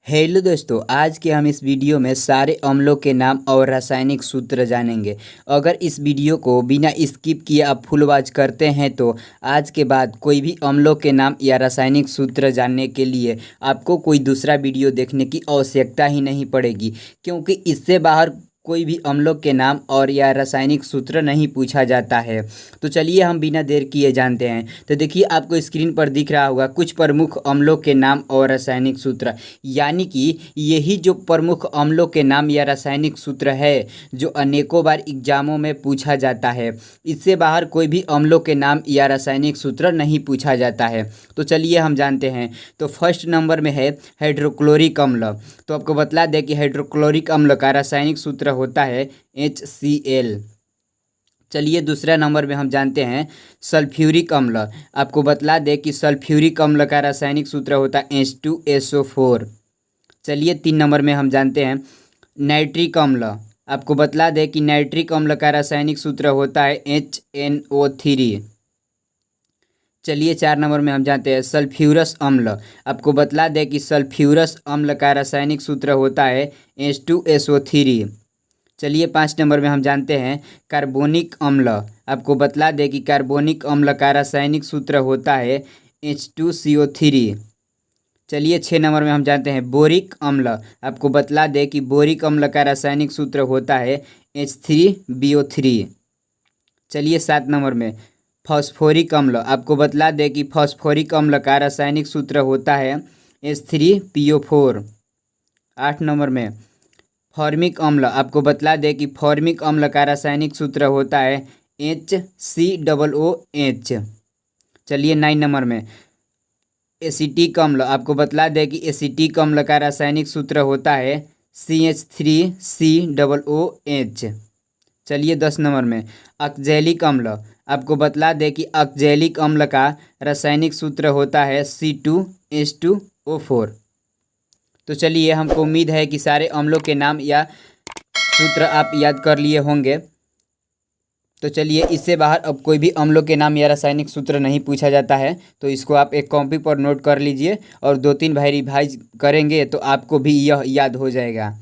Hello दोस्तों, आज के हम इस वीडियो में सारे अम्लों के नाम और रासायनिक सूत्र जानेंगे। अगर इस वीडियो को बिना स्किप किए आप फुल वॉच करते हैं तो आज के बाद कोई भी अम्लों के नाम या रासायनिक सूत्र जानने के लिए आपको कोई दूसरा वीडियो देखने की आवश्यकता ही नहीं पड़ेगी, क्योंकि इससे बाहर कोई भी अम्लों के नाम और या रासायनिक सूत्र नहीं पूछा जाता है। तो चलिए हम बिना देर किए जानते हैं। तो देखिए, आपको स्क्रीन पर दिख रहा होगा कुछ प्रमुख अम्लों के नाम और रासायनिक सूत्र, यानी कि यही जो प्रमुख अम्लों के नाम या रासायनिक सूत्र है जो अनेकों बार एग्जामों में पूछा जाता है। इससे बाहर कोई भी अम्लों के नाम या रासायनिक सूत्र नहीं पूछा जाता है। तो चलिए हम जानते हैं। तो फर्स्ट नंबर में है हाइड्रोक्लोरिक अम्ल। तो आपको बतला दें कि हाइड्रोक्लोरिक अम्ल का रासायनिक सूत्र होता है HCl। चलिए दूसरा नंबर में हम जानते हैं सल्फ्यूरिक अम्ल। आपको बतला दें कि सल्फ्यूरिक अम्ल का रासायनिक सूत्र होता है H2SO4। चलिए 3 नंबर में हम जानते हैं नाइट्रिक अम्ल। आपको बतला दें कि नाइट्रिक अम्ल का रासायनिक सूत्र होता है HNO3। चलिए 4 नंबर में हम जानते हैं सल्फ्यूरस अम्ल। आपको बतला दें कि सल्फ्यूरस अम्ल का रासायनिक सूत्र होता है H2SO3। चलिए 5 नंबर में हम जानते हैं कार्बोनिक अम्ल। आपको बतला दें कि कार्बोनिक अम्ल का रासायनिक सूत्र होता है H2CO3। चलिए 6 नंबर में हम जानते हैं बोरिक अम्ल। आपको बतला दें कि बोरिक अम्ल का रासायनिक सूत्र होता है H3BO3। चलिए 7 नंबर में फॉस्फोरिक अम्ल। आपको बतला दें कि फॉस्फोरिक अम्ल का रासायनिक सूत्र होता है H3PO4। 8 नंबर में फॉर्मिक अम्ल। आपको बतला दें कि फॉर्मिक अम्ल का रासायनिक सूत्र होता है HCOOH। चलिए 9 नंबर में एसिटिक अम्ल। आपको बतला दें कि एसिटिक अम्ल का रासायनिक सूत्र होता है CH3COOH। चलिए 10 नंबर में ऑक्जेलिक अम्ल। आपको बतला दें कि ऑक्जेलिक अम्ल का रासायनिक सूत्र होता है C2H2O4। तो चलिए, हमको उम्मीद है कि सारे अम्लों के नाम या सूत्र आप याद कर लिए होंगे। तो चलिए, इससे बाहर अब कोई भी अम्लों के नाम या रासायनिक सूत्र नहीं पूछा जाता है। तो इसको आप एक कॉपी पर नोट कर लीजिए और 2-3 बार रिवाइज करेंगे तो आपको भी यह याद हो जाएगा।